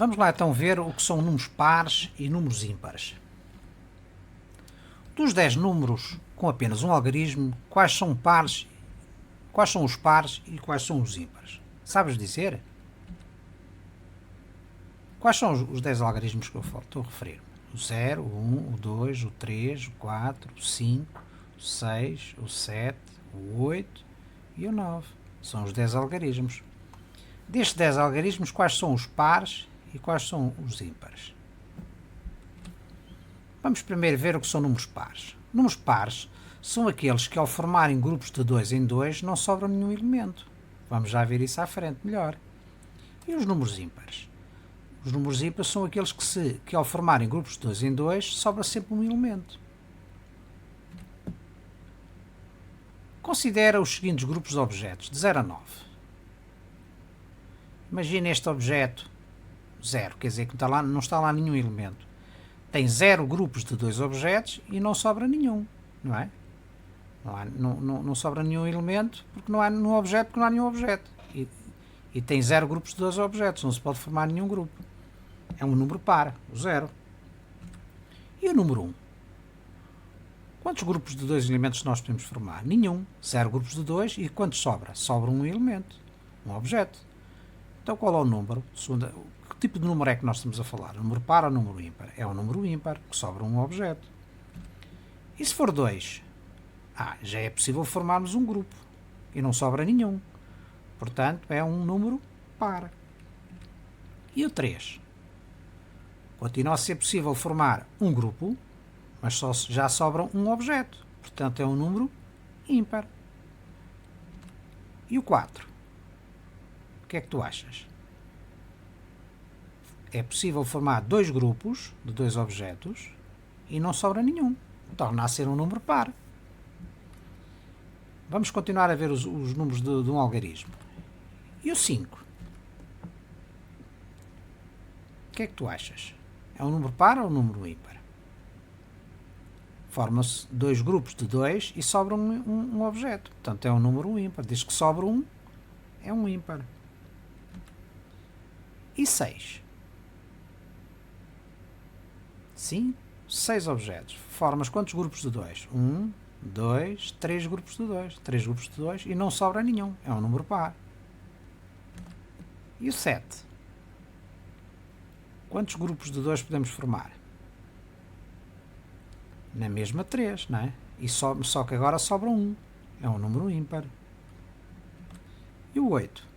Vamos lá então ver o que são números pares e números ímpares. Dos 10 números com apenas um algarismo, quais são os pares e quais são os ímpares? Sabes dizer? Quais são os 10 algarismos que eu estou a referir? O 0, o 1, o 2, o 3, o 4, o 5, o 6, o 7, o 8 e o 9. São os 10 algarismos. Destes 10 algarismos, quais são os pares e quais são os ímpares? Vamos primeiro ver o que são números pares. Números pares são aqueles que, ao formarem grupos de 2 em 2, não sobra nenhum elemento. Vamos já ver isso à frente melhor. E os números ímpares? Os números ímpares são aqueles que ao formarem grupos de 2 em 2, sobra sempre um elemento. Considera os seguintes grupos de objetos, de 0 a 9. Imagina este objeto 0, quer dizer que não está lá nenhum elemento. Tem 0 grupos de 2 objetos e não sobra nenhum, não é? Não sobra nenhum elemento porque não há nenhum objeto, porque não há nenhum objeto. E tem 0 grupos de 2 objetos, não se pode formar nenhum grupo. É um número par, o 0. E o número 1? Quantos grupos de 2 elementos nós podemos formar? Nenhum. 0 grupos de 2 e quantos sobra? Sobra um elemento, um objeto. Então qual é o número? Que tipo de número é que nós estamos a falar? Número par ou número ímpar? É um número ímpar, que sobra um objeto. E se for 2? Já é possível formarmos um grupo e não sobra nenhum. Portanto, é um número par. E o 3? Continua a ser possível formar um grupo, mas já sobra um objeto. Portanto, é um número ímpar. E o 4? O que é que tu achas? É possível formar 2 grupos de 2 objetos e não sobra nenhum. Torna a ser um número par. Vamos continuar a ver os números de um algarismo. E o 5? O que é que tu achas? É um número par ou um número ímpar? Formam-se 2 grupos de 2 e sobra um objeto. Portanto, é um número ímpar. Desde que sobra um, é um ímpar. E 6? Sim, 6 objetos. Formas quantos grupos de 2? 1, 2, 3 grupos de 2. 3 grupos de 2 e não sobra nenhum. É um número par. E o 7? Quantos grupos de 2 podemos formar? Na mesma 3, não é? E só que agora sobra um. É um número ímpar. E o 8?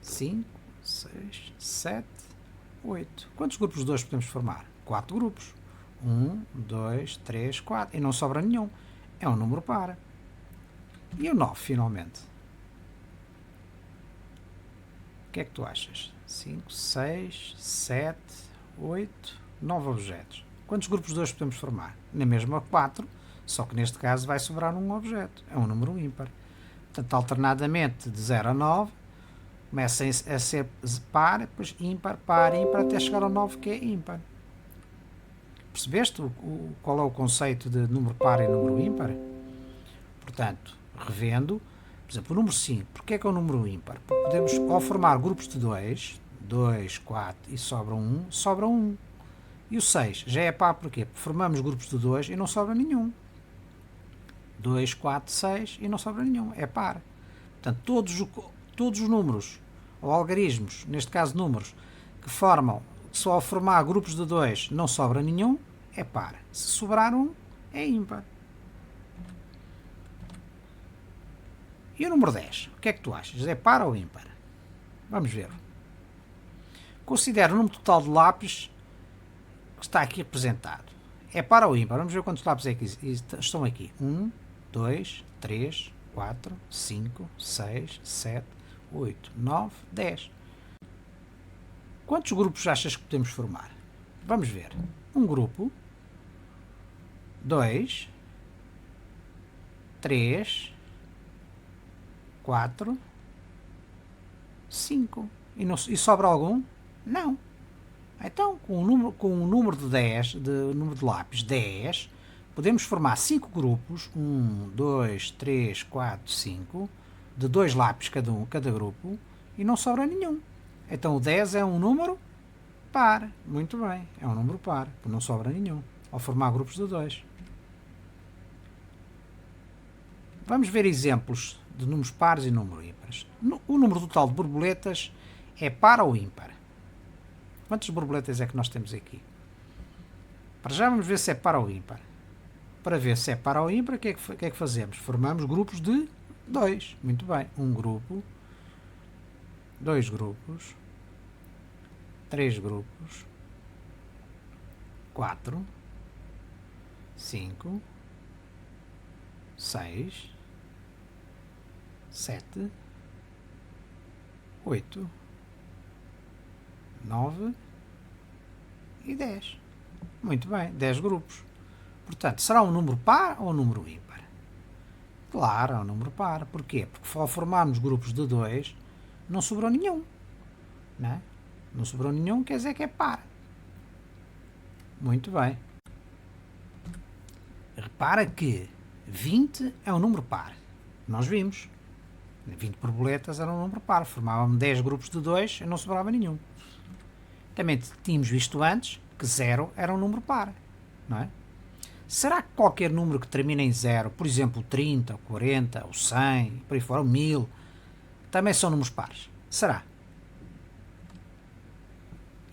5, 6, 7, 8. Quantos grupos de 2 podemos formar? 4 grupos. 1, 2, 3, 4. E não sobra nenhum. É um número par. E o 9, finalmente? O que é que tu achas? 5, 6, 7, 8, 9 objetos. Quantos grupos de 2 podemos formar? Na mesma 4, só que neste caso vai sobrar um objeto. É um número ímpar. Portanto, alternadamente de 0 a 9, começa a ser par, depois ímpar, par, ímpar, até chegar ao 9 que é ímpar. Percebeste qual é o conceito de número par e número ímpar? Portanto, revendo, por exemplo, o número 5, porque é que é um número ímpar? Porque podemos, ao formar grupos de 2, 2, 4 e sobra um. E o 6 já é par porquê? Porque formamos grupos de 2 e não sobra nenhum. 2, 4, 6 e não sobra nenhum. É par. Portanto, todos os números, ou algarismos, neste caso números, que só ao formar grupos de 2 não sobra nenhum, é par. Se sobrar um, é ímpar. E o número 10? O que é que tu achas? É par ou ímpar? Vamos ver. Considera o número total de lápis que está aqui representado. É par ou ímpar? Vamos ver quantos lápis é que estão aqui. 1, 2, 3, 4, 5, 6, 7, 8, 9, 10. Quantos grupos achas que podemos formar? Vamos ver. Um grupo. 2. 3. 4. 5. E sobra algum? Não. Então, com o número de 10, número de lápis 10, podemos formar 5 grupos, 1, 2, 3, 4, 5, de 2 lápis cada grupo, e não sobra nenhum. Então o 10 é um número par. Muito bem, é um número par, porque não sobra nenhum, ao formar grupos de 2. Vamos ver exemplos de números pares e números ímpares. O número total de borboletas é par ou ímpar? Quantas borboletas é que nós temos aqui? Para já vamos ver se é par ou ímpar. Para ver se é par ou ímpar, o que é que fazemos? Formamos grupos de 2. Muito bem. Um grupo, 2 grupos, 3 grupos, 4, 5, 6, 7, 8, 9 e 10. Muito bem, 10 grupos. Portanto, será um número par ou um número ímpar? Claro, é um número par. Porquê? Porque ao formarmos grupos de 2, não sobrou nenhum. Não é? Não sobrou nenhum, quer dizer que é par. Muito bem. Repara que 20 é um número par. Nós vimos. 20 borboletas era um número par. Formavam 10 grupos de 2 e não sobrava nenhum. Também tínhamos visto antes que 0 era um número par. Não é? Será que qualquer número que termina em 0, por exemplo, o 30, o 40, o 100, por aí fora, o 1000, também são números pares? Será?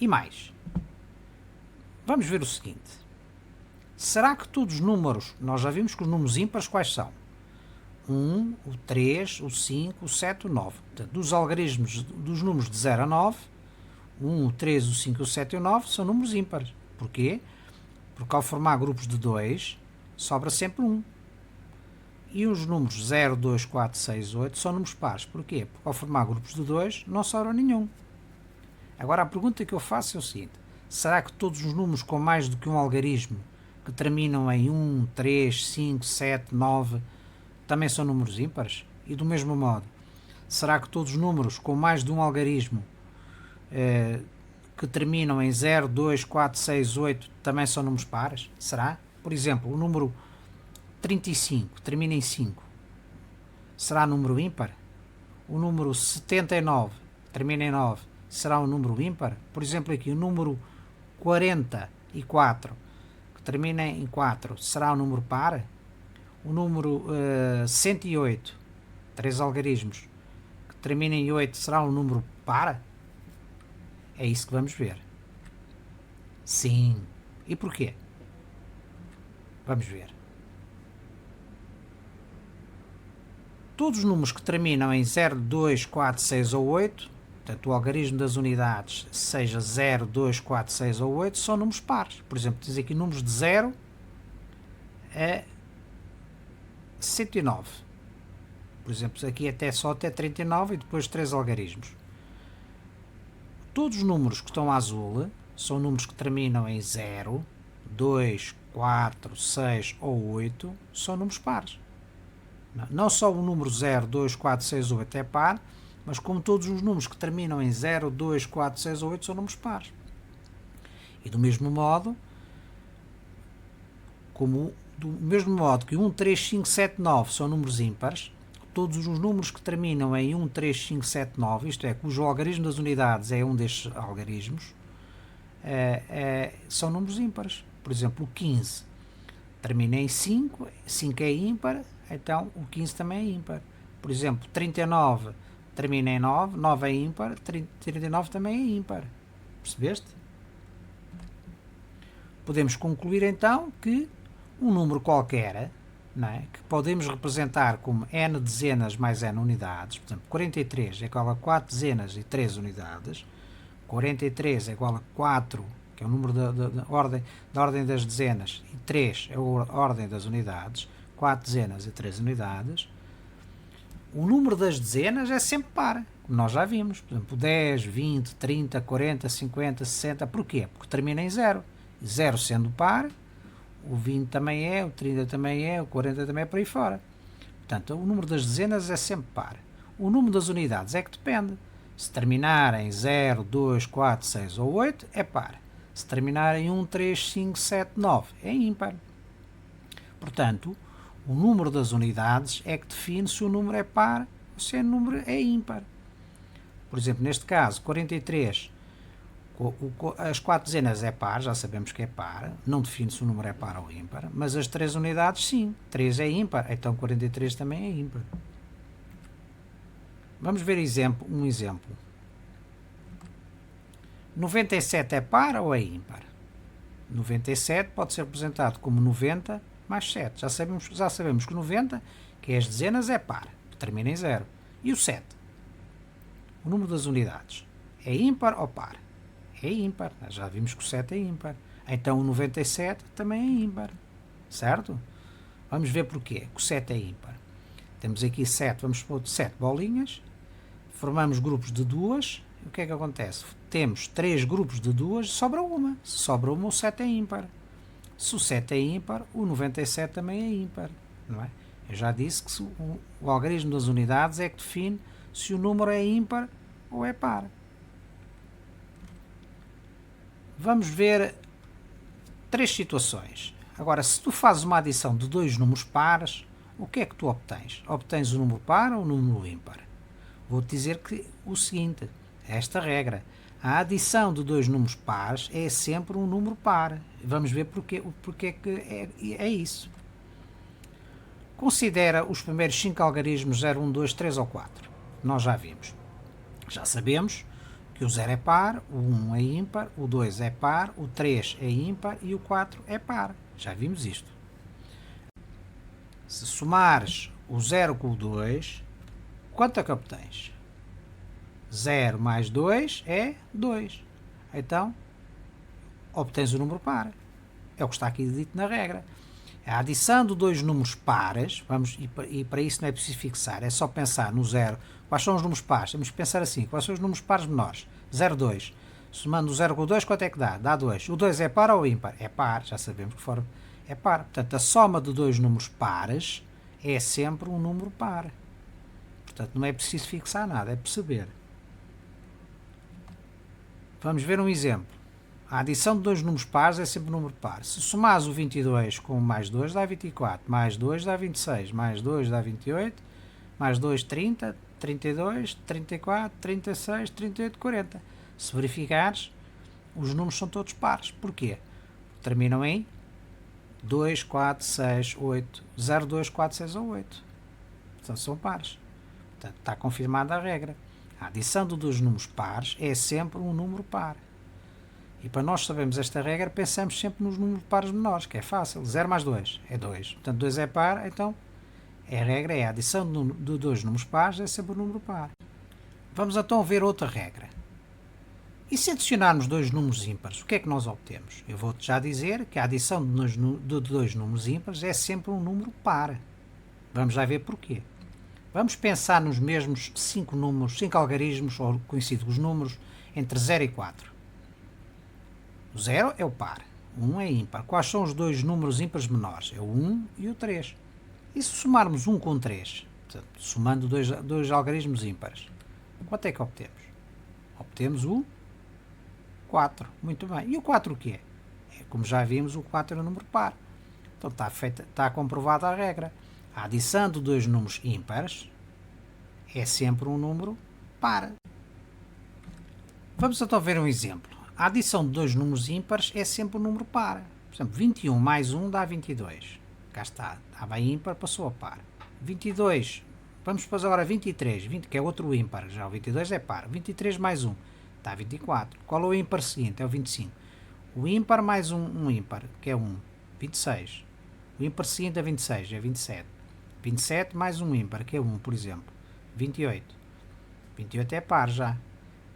E mais? Vamos ver o seguinte. Será que todos os números, nós já vimos que os números ímpares quais são? 1, o 3, o 5, o 7, o 9. Portanto, dos algarismos dos números de 0 a 9, o 1, o 3, o 5, o 7 e o 9 são números ímpares. Porquê? Porque ao formar grupos de 2, sobra sempre 1. E os números 0, 2, 4, 6, 8 são números pares. Porquê? Porque ao formar grupos de 2, não sobra nenhum. Agora a pergunta que eu faço é o seguinte. Será que todos os números com mais do que um algarismo, que terminam em 1, 3, 5, 7, 9, também são números ímpares? E do mesmo modo, será que todos os números com mais de um algarismo que terminam em 0, 2, 4, 6, 8 também são números pares? Será? Por exemplo, o número 35 termina em 5. Será número ímpar? O número 79 termina em 9. Será um número ímpar? Por exemplo, aqui o número 44 que termina em 4 será um número par? O número 108, 3 algarismos, que termina em 8 será um número par? É isso que vamos ver. Sim. E porquê? Vamos ver. Todos os números que terminam em 0, 2, 4, 6 ou 8, portanto o algarismo das unidades seja 0, 2, 4, 6 ou 8, são números pares. Por exemplo, tens aqui números de 0 a 109. Por exemplo, aqui só até 39 e depois 3 algarismos. Todos os números que estão a azul são números que terminam em 0, 2, 4, 6 ou 8, são números pares. Não só o número 0, 2, 4, 6 ou 8 é par, mas como todos os números que terminam em 0, 2, 4, 6 ou 8 são números pares. E do mesmo modo que 1, 3, 5, 7, 9 são números ímpares, todos os números que terminam em 1, 3, 5, 7, 9, isto é, cujo algarismo das unidades é um destes algarismos, são números ímpares. Por exemplo, o 15 termina em 5, 5 é ímpar, então o 15 também é ímpar. Por exemplo, 39 termina em 9, 9 é ímpar, 39 também é ímpar. Percebeste? Podemos concluir então que um número qualquer, não é, que podemos representar como n dezenas mais n unidades, por exemplo, 43 é igual a 4 dezenas e 3 unidades, 43 é igual a 4, que é o número da ordem das dezenas, e 3 é a ordem das unidades, 4 dezenas e 3 unidades. O número das dezenas é sempre par, como nós já vimos, por exemplo, 10, 20, 30, 40, 50, 60, porquê? Porque termina em 0. 0 sendo par, o 20 também é, o 30 também é, o 40 também é, por aí fora. Portanto, o número das dezenas é sempre par. O número das unidades é que depende. Se terminar em 0, 2, 4, 6 ou 8, é par. Se terminar em 1, 3, 5, 7, 9, é ímpar. Portanto, o número das unidades é que define se o número é par ou se o número é ímpar. Por exemplo, neste caso, 43, as 4 dezenas é par, já sabemos que é par, não define se o número é par ou ímpar, mas as 3 unidades sim, 3 é ímpar, então 43 também é ímpar. Vamos ver um exemplo. 97 é par ou é ímpar? 97 pode ser representado como 90 mais 7. Já sabemos que 90, que é as dezenas, é par, termina em 0. E o 7? O número das unidades. É ímpar ou par? É ímpar. Já vimos que o 7 é ímpar. Então o 97 também é ímpar. Certo? Vamos ver porquê que o 7 é ímpar. Temos aqui 7, vamos pôr 7 bolinhas. Formamos grupos de 2. O que é que acontece? Temos 3 grupos de 2, sobra uma. Se sobra uma, o 7 é ímpar. Se o 7 é ímpar, o 97 também é ímpar. Não é? Eu já disse que o algarismo das unidades é que define se o número é ímpar ou é par. Vamos ver 3 situações. Agora, se tu fazes uma adição de 2 números pares, o que é que tu obtens? Obtens o número par ou o número ímpar? Vou-te dizer que o seguinte, esta regra, a adição de 2 números pares é sempre um número par. Vamos ver porque que é isso. Considera os primeiros 5 algarismos 0, 1, 2, 3 ou 4. Nós já vimos. Já sabemos que o 0 é par, o 1 é ímpar, o 2 é par, o 3 é ímpar e o 4 é par. Já vimos isto. Se somares o 0 com o 2, quanto é que obtens? 0 mais 2 é 2. Então, obtens o número par. É o que está aqui dito na regra. A adição de 2 números pares, e para isso não é preciso fixar, é só pensar no 0. Quais são os números pares? Temos que pensar assim, quais são os números pares menores? 0, 2. Somando o 0 com o 2, quanto é que dá? Dá 2. O 2 é par ou ímpar? É par, já sabemos que é par. Portanto, a soma de 2 números pares é sempre um número par. Portanto, não é preciso fixar nada, é perceber. Vamos ver um exemplo. A adição de 2 números pares é sempre um número par. Se somares o 22 com mais 2 dá 24, mais 2 dá 26, mais 2 dá 28, mais 2 30, 32, 34, 36, 38, 40. Se verificares, os números são todos pares. Porquê? Terminam em 2, 4, 6, 8, 0, 2, 4, 6 ou 8. Portanto, são pares. Portanto, está confirmada a regra. A adição de 2 números pares é sempre um número par. E para nós sabermos esta regra, pensamos sempre nos números pares menores, que é fácil. 0 mais 2 é 2. Portanto, 2 é par, então a regra é a adição de 2 números pares é sempre um número par. Vamos então ver outra regra. E se adicionarmos 2 números ímpares, o que é que nós obtemos? Eu vou-te já dizer que a adição de 2 números ímpares é sempre um número par. Vamos já ver porquê. Vamos pensar nos mesmos 5 números, 5 algarismos, ou conhecidos os números, entre 0 e 4. O 0 é o par, o 1 é ímpar. Quais são os 2 números ímpares menores? É o 1 e o 3. E se somarmos 1 com 3, portanto, somando 2 algarismos ímpares, quanto é que obtemos? Obtemos o 4. Muito bem. E o 4 o que é? Como já vimos, o 4 é um número par. Então está comprovada a regra. A adição de 2 números ímpares é sempre um número par. Vamos então ver um exemplo. A adição de 2 números ímpares é sempre um número par. Por exemplo, 21 mais 1 dá 22. Cá está. Estava ímpar, passou a par. 22. Vamos fazer agora 23, que é outro ímpar. Já o 22 é par. 23 mais 1 dá 24. Qual é o ímpar seguinte? É o 25. O ímpar mais um ímpar, que é 1. 26. O ímpar seguinte é 26, é 27. 27 mais um ímpar, que é 1, por exemplo. 28. 28 é par já.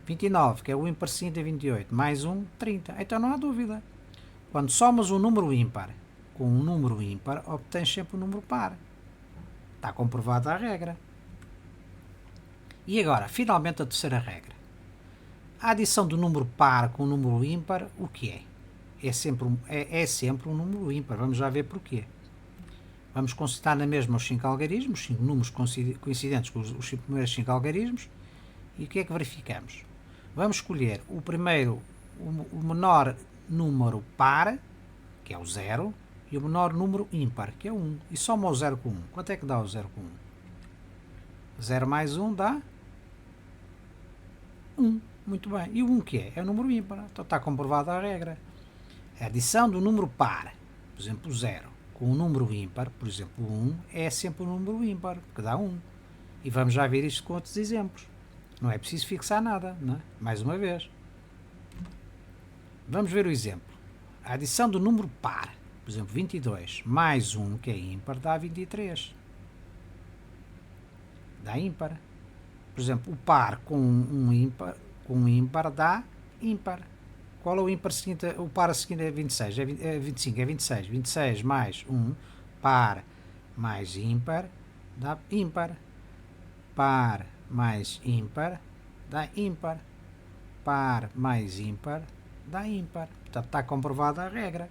29, que é o ímpar seguinte a 28, mais 1, 30. Então não há dúvida. Quando somas um número ímpar com um número ímpar, obtens sempre um número par. Está comprovada a regra. E agora, finalmente, a terceira regra. A adição do número par com o número ímpar, o que é? É sempre um número ímpar. Vamos já ver porquê. Vamos consultar na mesma os 5 algarismos, 5 números coincidentes com os primeiros 5 algarismos. E o que é que verificamos? Vamos escolher o primeiro, o menor número par, que é o 0, e o menor número ímpar, que é o 1. E soma o 0 com 1. Quanto é que dá o 0 com 1? 0 mais 1 dá Muito bem. E o 1 que é? É o número ímpar. Então está comprovada a regra. A adição do número par, por exemplo, 0, com um número ímpar, por exemplo, 1, é sempre um número ímpar, que dá 1. E vamos já ver isto com outros exemplos. Não é preciso fixar nada, não é? Mais uma vez. Vamos ver o exemplo. A adição do número par, por exemplo, 22, mais 1, que é ímpar, dá 23. Dá ímpar. Por exemplo, o par com um ímpar dá ímpar. Qual é o ímpar seguinte? O par seguinte é 26, é 25, é 26. 26 mais 1, par mais ímpar, dá ímpar. Par mais ímpar, dá ímpar. Par mais ímpar, dá ímpar. Portanto, está comprovada a regra.